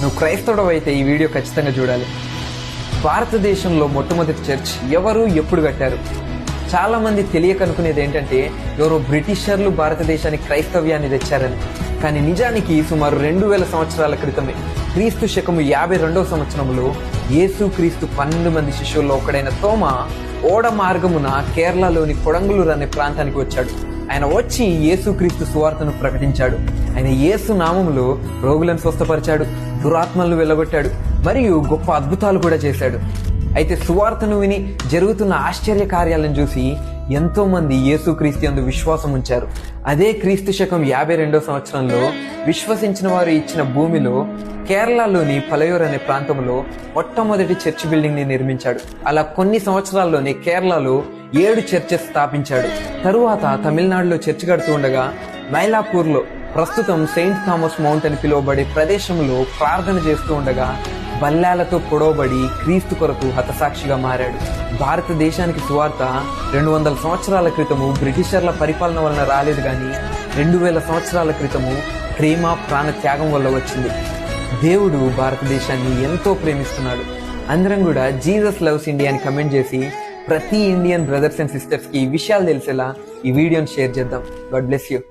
నువ్వు క్రైస్తవుడు అయితే ఈ వీడియో ఖచ్చితంగా చూడాలి. భారతదేశంలో మొట్టమొదటి చర్చ్ ఎవరు ఎప్పుడు కట్టారు? చాలా మంది తెలియక అనుకునేది ఏంటంటే ఎవరో బ్రిటిషర్లు భారతదేశానికి క్రైస్తవ్యాన్ని తెచ్చారని. కానీ నిజానికి సుమారు 2000 సంవత్సరాల క్రితమే క్రీస్తు శకము 52వ సంవత్సరంలో యేసు క్రీస్తు 12 మంది శిష్యుల్లో ఒకడైన తోమా ఓడ మార్గమున కేరళలోని కొడంగులూరు అనే ప్రాంతానికి వచ్చాడు. ఆయన వచ్చి యేసుక్రీస్తు సువార్తను ప్రకటించాడు. ఆయన యేసు నామములో రోగులను స్వస్థపరిచాడు, దురాత్మలను వెళ్ళగొట్టాడు, మరియు గొప్ప అద్భుతాలు కూడా చేశాడు. అయితే సువార్తను విని జరుగుతున్న ఆశ్చర్య కార్యాలను చూసి ఎంతో మంది యేసుక్రీస్తు యందు విశ్వాసం ఉంచారు. అదే క్రీస్తు శకం 52వ సంవత్సరంలో విశ్వసించిన వారు ఇచ్చిన భూమిలో కేరళలోని పలయూర్ అనే ప్రాంతంలో మొట్టమొదటి చర్చ్ బిల్డింగ్ ని నిర్మించాడు. అలా కొన్ని సంవత్సరాల్లోనే కేరళలో 7 చర్చెస్ స్థాపించాడు. తరువాత తమిళనాడులో చర్చ్ కడుతూ ఉండగా మైలాపూర్లో ప్రస్తుతం సెయింట్ థామస్ మౌంట్ అని పిలువబడే ప్రదేశంలో ప్రార్థన చేస్తూ ఉండగా బల్లాలతో పొడవబడి క్రీస్తు కొరకు హతసాక్షిగా మారాడు. భారతదేశానికి సువార్త 200 సంవత్సరాల క్రితము బ్రిటిషర్ల పరిపాలన వలన రాలేదు, కానీ 2000 సంవత్సరాల క్రితము ప్రేమ ప్రాణ త్యాగం వల్ల వచ్చింది. దేవుడు భారతదేశాన్ని ఎంతో ప్రేమిస్తున్నాడు. అందరం కూడా జీసస్ లవ్స్ ఇండియా అని కమెంట్ చేసి ప్రతి ఇండియన్ బ్రదర్స్ అండ్ సిస్టర్స్ కి ఈ విషయాలు తెలిసేలా ఈ వీడియోని షేర్ చేద్దాం. God bless you.